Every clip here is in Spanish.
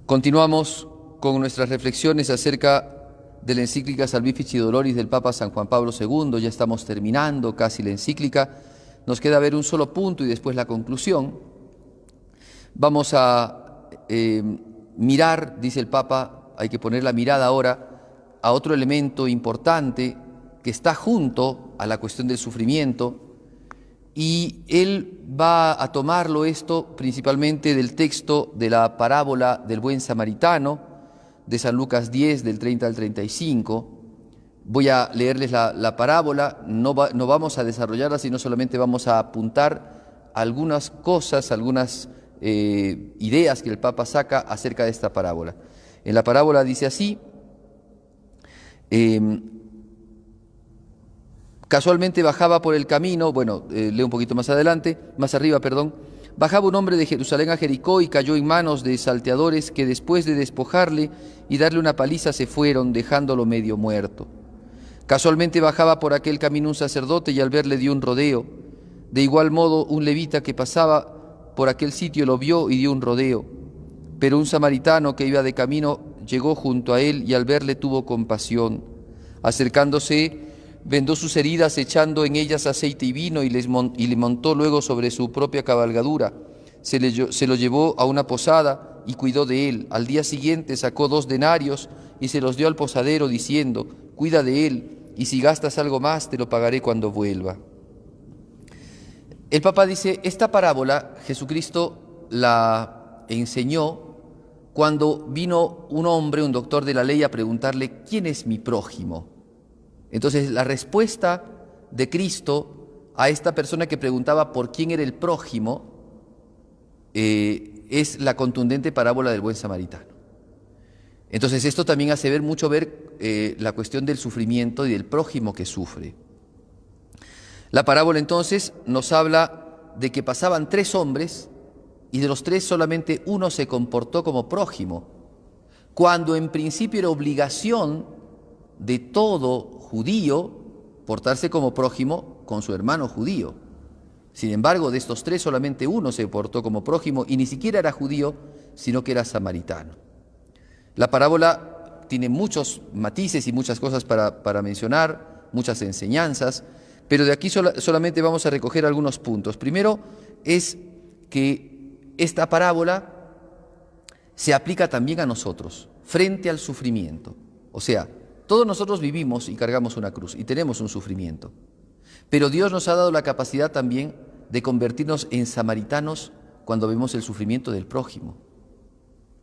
Continuamos con nuestras reflexiones acerca de la encíclica Salvifici Doloris del Papa San Juan Pablo II. Ya estamos terminando casi la encíclica. Nos queda ver un solo punto y después la conclusión. Vamos a mirar, dice el Papa, hay que poner la mirada ahora a otro elemento importante que está junto a la cuestión del sufrimiento, y él va a tomarlo esto principalmente del texto de la parábola del buen samaritano de San Lucas 10, del 30 al 35. Voy a leerles la parábola, no vamos a desarrollarla, sino solamente vamos a apuntar algunas cosas, algunas ideas que el Papa saca acerca de esta parábola. En la parábola dice así: casualmente bajaba por el camino, leo un poquito más arriba, bajaba un hombre de Jerusalén a Jericó y cayó en manos de salteadores que después de despojarle y darle una paliza se fueron, dejándolo medio muerto. Casualmente bajaba por aquel camino un sacerdote y al verle dio un rodeo. De igual modo un levita que pasaba por aquel sitio lo vio y dio un rodeo. Pero un samaritano que iba de camino llegó junto a él y al verle tuvo compasión. Acercándose, vendó sus heridas echando en ellas aceite y vino y le montó luego sobre su propia cabalgadura. Se lo llevó a una posada y cuidó de él. Al día siguiente sacó 2 denarios y se los dio al posadero diciendo: cuida de él y si gastas algo más te lo pagaré cuando vuelva. El Papa dice, esta parábola Jesucristo la enseñó cuando vino un hombre, un doctor de la ley, a preguntarle: ¿quién es mi prójimo? Entonces la respuesta de Cristo a esta persona que preguntaba por quién era el prójimo es la contundente parábola del buen samaritano. Entonces esto también hace ver la cuestión del sufrimiento y del prójimo que sufre. La parábola entonces nos habla de que pasaban 3 hombres y de los 3 solamente uno se comportó como prójimo, cuando en principio era obligación de todo judío portarse como prójimo con su hermano judío. Sin embargo, de estos 3 solamente uno se portó como prójimo y ni siquiera era judío, sino que era samaritano. La parábola tiene muchos matices y muchas cosas para mencionar, muchas enseñanzas, pero de aquí solamente vamos a recoger algunos puntos. Primero es que esta parábola se aplica también a nosotros, frente al sufrimiento. O sea, todos nosotros vivimos y cargamos una cruz y tenemos un sufrimiento, pero Dios nos ha dado la capacidad también de convertirnos en samaritanos cuando vemos el sufrimiento del prójimo.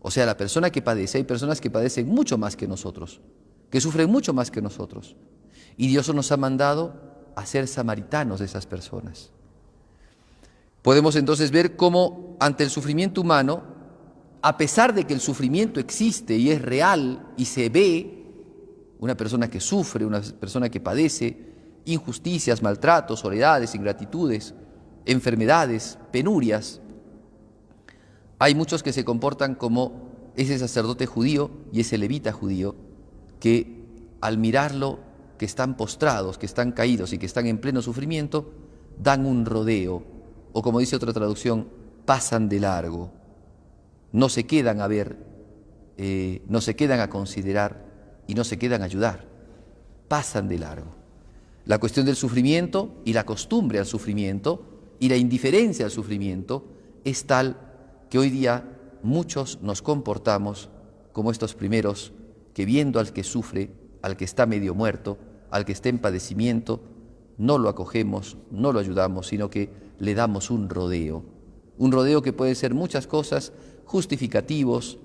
O sea, la persona que padece, hay personas que padecen mucho más que nosotros, que sufren mucho más que nosotros, y Dios nos ha mandado a ser samaritanos de esas personas. Podemos entonces ver cómo ante el sufrimiento humano, a pesar de que el sufrimiento existe y es real y se ve, una persona que sufre, una persona que padece injusticias, maltratos, soledades, ingratitudes, enfermedades, penurias, hay muchos que se comportan como ese sacerdote judío y ese levita judío que al mirarlo, que están postrados, que están caídos y que están en pleno sufrimiento, dan un rodeo, o como dice otra traducción, pasan de largo, no se quedan a ver, no se quedan a considerar y no se quedan a ayudar, pasan de largo. La cuestión del sufrimiento y la costumbre al sufrimiento y la indiferencia al sufrimiento es tal que hoy día muchos nos comportamos como estos primeros que, viendo al que sufre, al que está medio muerto, al que está en padecimiento, no lo acogemos, no lo ayudamos, sino que le damos un rodeo que puede ser muchas cosas, justificativos,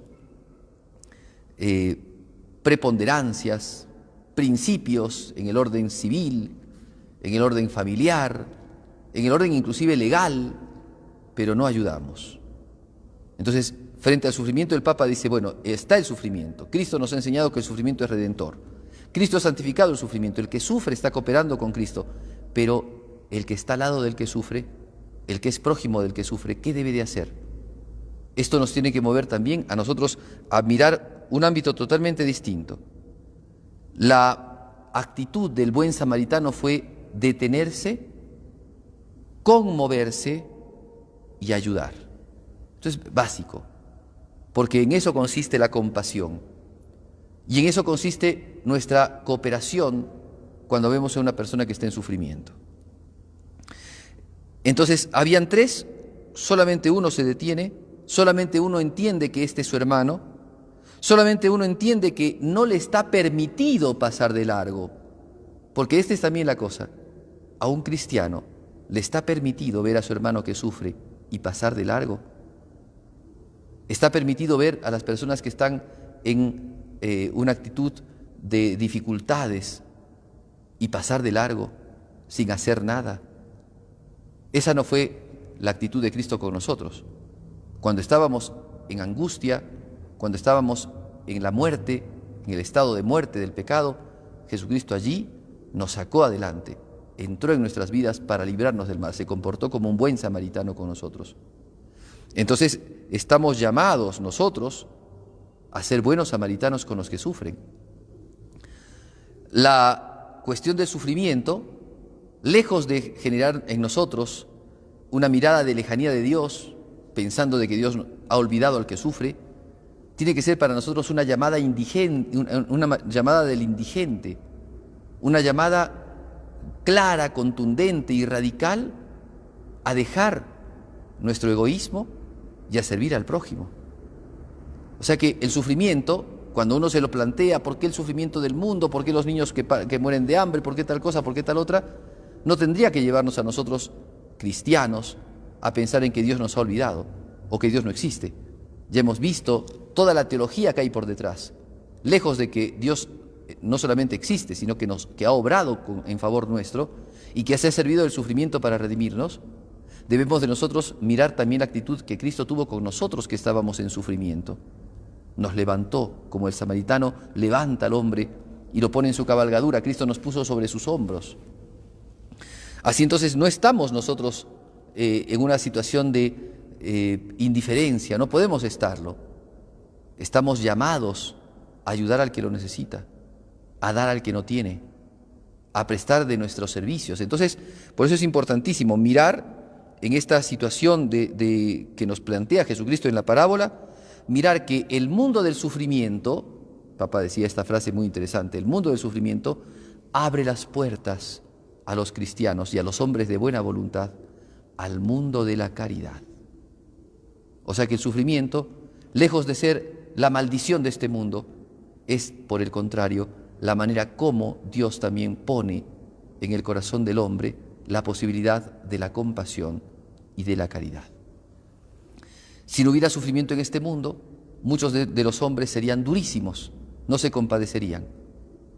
preponderancias, principios en el orden civil, en el orden familiar, en el orden inclusive legal, pero no ayudamos. Entonces, frente al sufrimiento, el Papa dice, bueno, está el sufrimiento. Cristo nos ha enseñado que el sufrimiento es redentor. Cristo ha santificado el sufrimiento. El que sufre está cooperando con Cristo, pero el que está al lado del que sufre, el que es prójimo del que sufre, ¿qué debe de hacer? Esto nos tiene que mover también a nosotros a mirar un ámbito totalmente distinto. La actitud del buen samaritano fue detenerse, conmoverse y ayudar. Esto es básico. porque en eso consiste la compasión. Y en eso consiste nuestra cooperación cuando vemos a una persona que está en sufrimiento. Entonces, habían tres, solamente uno se detiene, solamente uno entiende que este es su hermano, solamente uno entiende que no le está permitido pasar de largo, porque esta es también la cosa. A un cristiano le está permitido ver a su hermano que sufre y pasar de largo. Está permitido ver a las personas que están en una actitud de dificultades y pasar de largo sin hacer nada. Esa no fue la actitud de Cristo con nosotros. Cuando estábamos en angustia, cuando estábamos en la muerte, en el estado de muerte del pecado, Jesucristo allí nos sacó adelante, entró en nuestras vidas para librarnos del mal, se comportó como un buen samaritano con nosotros. Entonces, estamos llamados nosotros a ser buenos samaritanos con los que sufren. La cuestión del sufrimiento, lejos de generar en nosotros una mirada de lejanía de Dios, pensando de que Dios ha olvidado al que sufre, tiene que ser para nosotros una llamada indigente, una llamada del indigente, una llamada clara, contundente y radical a dejar nuestro egoísmo y a servir al prójimo. O sea que el sufrimiento, cuando uno se lo plantea, ¿por qué el sufrimiento del mundo? ¿Por qué los niños que mueren de hambre? ¿Por qué tal cosa? ¿Por qué tal otra? No tendría que llevarnos a nosotros, cristianos, a pensar en que Dios nos ha olvidado o que Dios no existe. Ya hemos visto toda la teología que hay por detrás. Lejos de que Dios no solamente existe, sino que ha obrado en favor nuestro y que se ha servido del sufrimiento para redimirnos, debemos de nosotros mirar también la actitud que Cristo tuvo con nosotros que estábamos en sufrimiento. Nos levantó, como el samaritano levanta al hombre y lo pone en su cabalgadura. Cristo nos puso sobre sus hombros. Así entonces no estamos nosotros en una situación de indiferencia, no podemos estarlo. Estamos llamados a ayudar al que lo necesita, a dar al que no tiene, a prestar de nuestros servicios. Entonces, por eso es importantísimo mirar en esta situación que nos plantea Jesucristo en la parábola, mirar que el mundo del sufrimiento, Papa decía esta frase muy interesante, el mundo del sufrimiento abre las puertas a los cristianos y a los hombres de buena voluntad al mundo de la caridad. O sea que el sufrimiento, lejos de ser la maldición de este mundo, es, por el contrario, la manera como Dios también pone en el corazón del hombre la posibilidad de la compasión y de la caridad. Si no hubiera sufrimiento en este mundo, muchos de los hombres serían durísimos, no se compadecerían,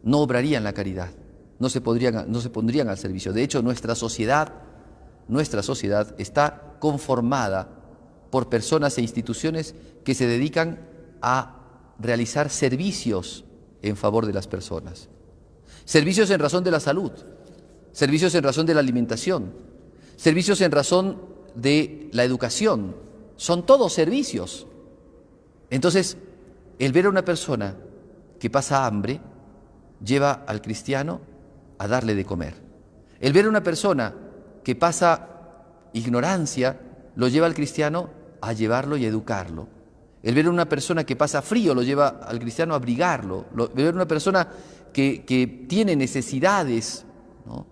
no obrarían la caridad, no se pondrían al servicio. De hecho, nuestra sociedad está conformada por personas e instituciones que se dedican a realizar servicios en favor de las personas. Servicios en razón de la salud, servicios en razón de la alimentación, servicios en razón de la educación, son todos servicios. Entonces, el ver a una persona que pasa hambre lleva al cristiano a darle de comer. El ver a una persona que pasa ignorancia lo lleva al cristiano a llevarlo y educarlo. El ver a una persona que pasa frío lo lleva al cristiano a abrigarlo. El ver a una persona que tiene necesidades, ¿no?,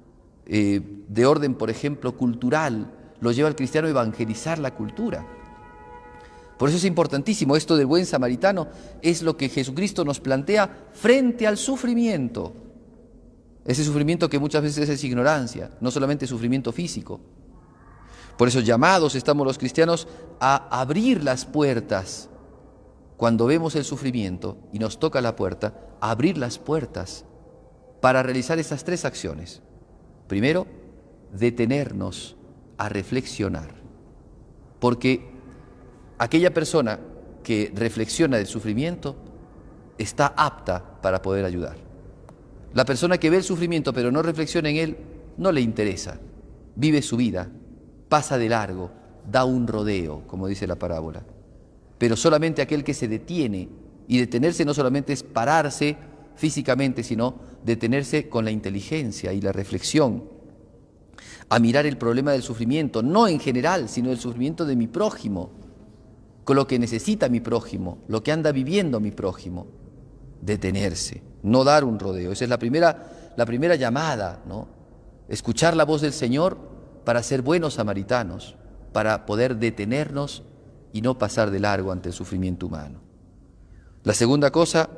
de orden, por ejemplo, cultural, lo lleva al cristiano a evangelizar la cultura. Por eso es importantísimo esto del buen samaritano, es lo que Jesucristo nos plantea frente al sufrimiento. Ese sufrimiento que muchas veces es ignorancia, no solamente sufrimiento físico. Por eso llamados estamos los cristianos a abrir las puertas. Cuando vemos el sufrimiento y nos toca la puerta, a abrir las puertas para realizar esas tres acciones. Primero, detenernos a reflexionar. Porque aquella persona que reflexiona del sufrimiento está apta para poder ayudar. La persona que ve el sufrimiento pero no reflexiona en él, no le interesa. Vive su vida, pasa de largo, da un rodeo, como dice la parábola. Pero solamente aquel que se detiene, y detenerse no solamente es pararse físicamente, sino detenerse con la inteligencia y la reflexión, a mirar el problema del sufrimiento, no en general, sino el sufrimiento de mi prójimo. con lo que necesita mi prójimo, lo que anda viviendo mi prójimo. Detenerse, no dar un rodeo. Esa es la primera llamada, ¿no? Escuchar la voz del Señor para ser buenos samaritanos, para poder detenernos y no pasar de largo ante el sufrimiento humano. La segunda cosa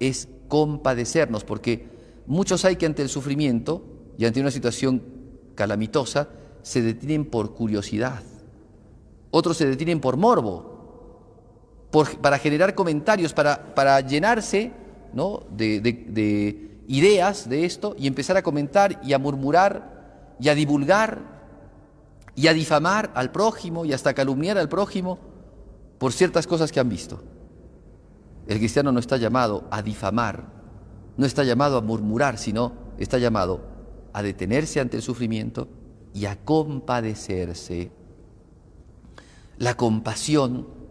es compadecernos, porque muchos hay que ante el sufrimiento y ante una situación calamitosa se detienen por curiosidad. Otros se detienen por morbo, para generar comentarios, para llenarse, ¿no?, de ideas de esto y empezar a comentar y a murmurar y a divulgar y a difamar al prójimo y hasta calumniar al prójimo por ciertas cosas que han visto. El cristiano no está llamado a difamar, no está llamado a murmurar, sino está llamado a detenerse ante el sufrimiento y a compadecerse. La compasión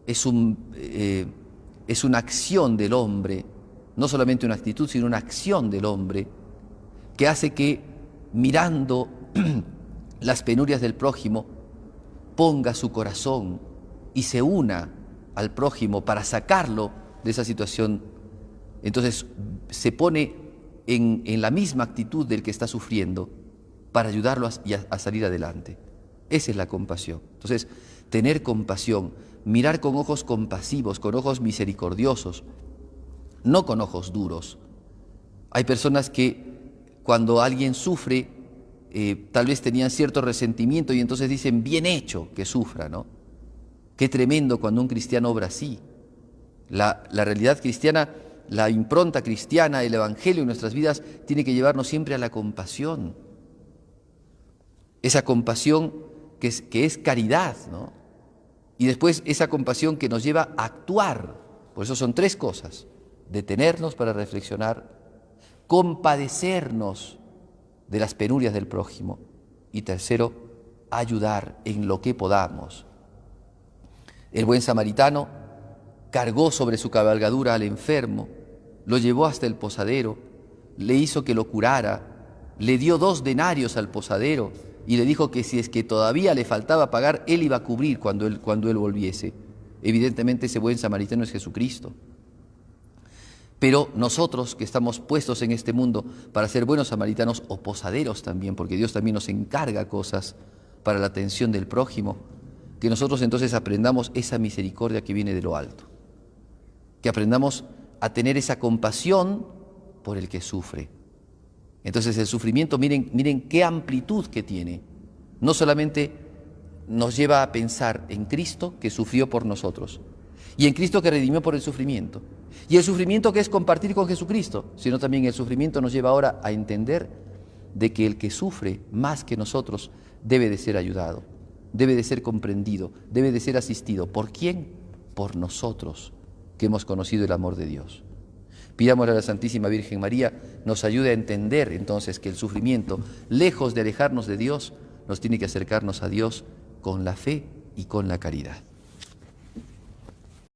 es una acción del hombre, no solamente una actitud, sino una acción del hombre que hace que, mirando las penurias del prójimo, ponga su corazón y se una al prójimo para sacarlo de esa situación. Entonces se pone en la misma actitud del que está sufriendo para ayudarlo a salir adelante. Esa es la compasión. Entonces, tener compasión, mirar con ojos compasivos, con ojos misericordiosos, no con ojos duros. Hay personas que cuando alguien sufre, tal vez tenían cierto resentimiento y entonces dicen, bien hecho que sufra, ¿no? Qué tremendo cuando un cristiano obra así. La realidad cristiana, la impronta cristiana, el evangelio en nuestras vidas tiene que llevarnos siempre a la compasión. Esa compasión que es caridad, ¿no? Y después esa compasión que nos lleva a actuar. Por eso son tres cosas: detenernos para reflexionar, compadecernos de las penurias del prójimo y tercero, ayudar en lo que podamos. El buen samaritano cargó sobre su cabalgadura al enfermo, lo llevó hasta el posadero, le hizo que lo curara, le dio 2 denarios al posadero y le dijo que si es que todavía le faltaba pagar, él iba a cubrir cuando él volviese. Evidentemente ese buen samaritano es Jesucristo. Pero nosotros que estamos puestos en este mundo para ser buenos samaritanos o posaderos también, porque Dios también nos encarga cosas para la atención del prójimo, que nosotros entonces aprendamos esa misericordia que viene de lo alto, que aprendamos a tener esa compasión por el que sufre. Entonces el sufrimiento, miren qué amplitud que tiene. No solamente nos lleva a pensar en Cristo que sufrió por nosotros y en Cristo que redimió por el sufrimiento, y el sufrimiento que es compartir con Jesucristo, sino también el sufrimiento nos lleva ahora a entender de que el que sufre más que nosotros debe de ser ayudado, debe de ser comprendido, debe de ser asistido. ¿Por quién? Por nosotros, que hemos conocido el amor de Dios. Pidámosle a la Santísima Virgen María nos ayude a entender entonces que el sufrimiento, lejos de alejarnos de Dios, nos tiene que acercarnos a Dios con la fe y con la caridad.